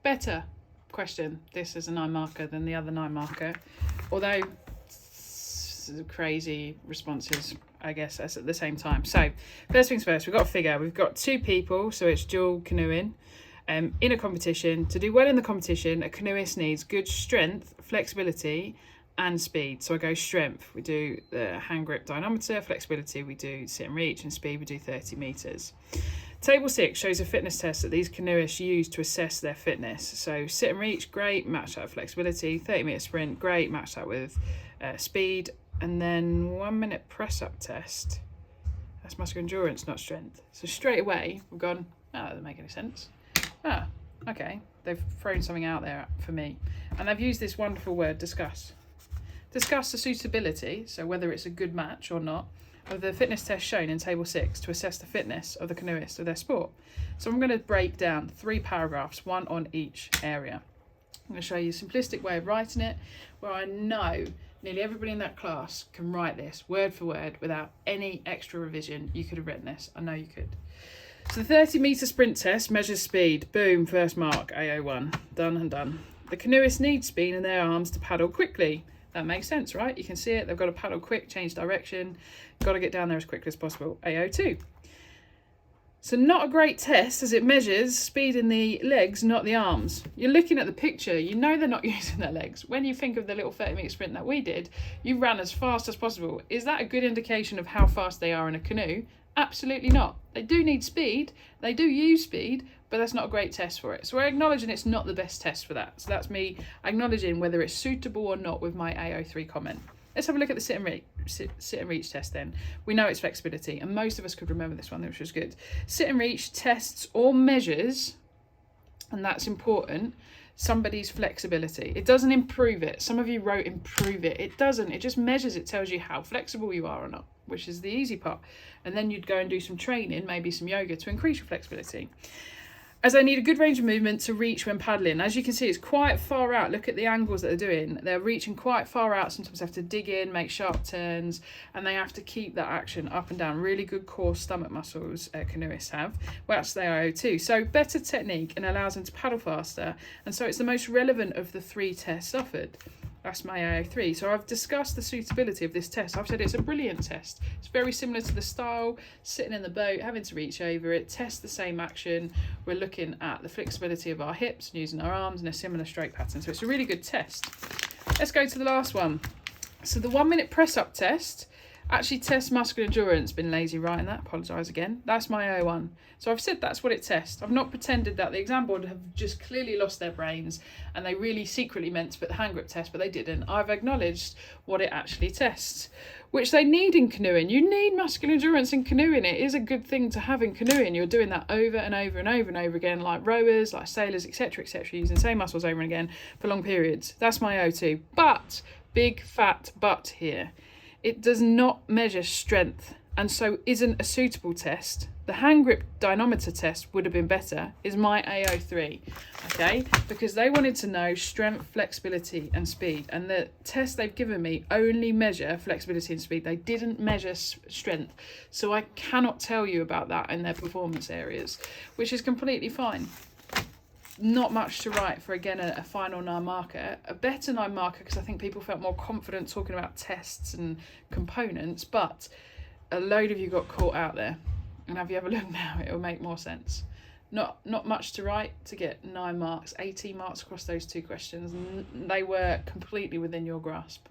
better question, this as a 9 marker than the other 9 marker, although crazy responses, I guess, at the same time. So first things first, we've got a figure. We've got 2 people, so it's dual canoeing. In a competition. To do well in the competition, a canoeist needs good strength, flexibility and speed. So I go strength, we do the hand grip dynamometer, flexibility we do sit and reach, and speed we do 30 metres. Table 6 shows a fitness test that these canoeists use to assess their fitness. So sit and reach, great, match that with flexibility. 30 metre sprint, great, match that with speed. And then 1 minute press up test. That's muscular endurance, not strength. So straight away we've gone, oh, that doesn't make any sense. Ah, okay, they've thrown something out there for me. And they've used this wonderful word, discuss. Discuss the suitability, so whether it's a good match or not, of the fitness test shown in Table 6 to assess the fitness of the canoeist of their sport. So I'm going to break down 3 paragraphs, 1 on each area. I'm going to show you a simplistic way of writing it, where I know nearly everybody in that class can write this word for word without any extra revision. You could have written this, I know you could. So the 30 metre sprint test measures speed. Boom, first mark, AO1. Done and done. The canoeists need speed in their arms to paddle quickly. That makes sense, right? You can see it. They've got to paddle quick, change direction. Got to get down there as quickly as possible. AO2. So not a great test as it measures speed in the legs, not the arms. You're looking at the picture. You know they're not using their legs. When you think of the little 30 metre sprint that we did, you ran as fast as possible. Is that a good indication of how fast they are in a canoe? Absolutely not. They do need speed, they do use speed, but that's not a great test for it. So we're acknowledging it's not the best test for that. So that's me acknowledging whether it's suitable or not with my AO3 comment. Let's have a look at the sit and reach test then. We know it's flexibility, and most of us could remember this one, which was good. Sit and reach tests or measures, and that's important, somebody's flexibility. It doesn't improve it. Some of you wrote improve it. It doesn't. It just measures, it tells you how flexible you are or not, which is the easy part. And then you'd go and do some training, maybe some yoga to increase your flexibility. As they need a good range of movement to reach when paddling. As you can see, it's quite far out. Look at the angles that they're doing. They're reaching quite far out. Sometimes they have to dig in, make sharp turns, and they have to keep that action up and down. Really good core stomach muscles canoeists have. Well, that's their AO2. So better technique and allows them to paddle faster. And so it's the most relevant of the 3 tests offered. That's my AO3. So I've discussed the suitability of this test. I've said it's a brilliant test. It's very similar to the style, sitting in the boat, having to reach over it, test the same action. We're looking at the flexibility of our hips and using our arms in a similar stroke pattern. So it's a really good test. Let's go to the last one. So the 1 minute press up test actually tests muscular endurance. Been lazy writing that, apologise again. That's my AO1. So I've said that's what it tests. I've not pretended that the exam board have just clearly lost their brains and they really secretly meant to put the hand grip test, but they didn't. I've acknowledged what it actually tests, which they need in canoeing. You need muscular endurance in canoeing. It is a good thing to have in canoeing. You're doing that over and over and over and over again, like rowers, like sailors, etc., using the same muscles over and again for long periods. That's my AO2. But, big fat but here, it does not measure strength and so isn't a suitable test. The hand grip dynamometer test would have been better, is my AO3, okay? Because they wanted to know strength, flexibility and speed. And the test they've given me only measure flexibility and speed. They didn't measure strength. So I cannot tell you about that in their performance areas, which is completely fine. Not much to write for, again, a final 9 marker. A better 9 marker because I think people felt more confident talking about tests and components, but a load of you got caught out there. And have you ever looked now, it'll make more sense. Not much to write to get 9 marks, 18 marks across those 2 questions. They were completely within your grasp.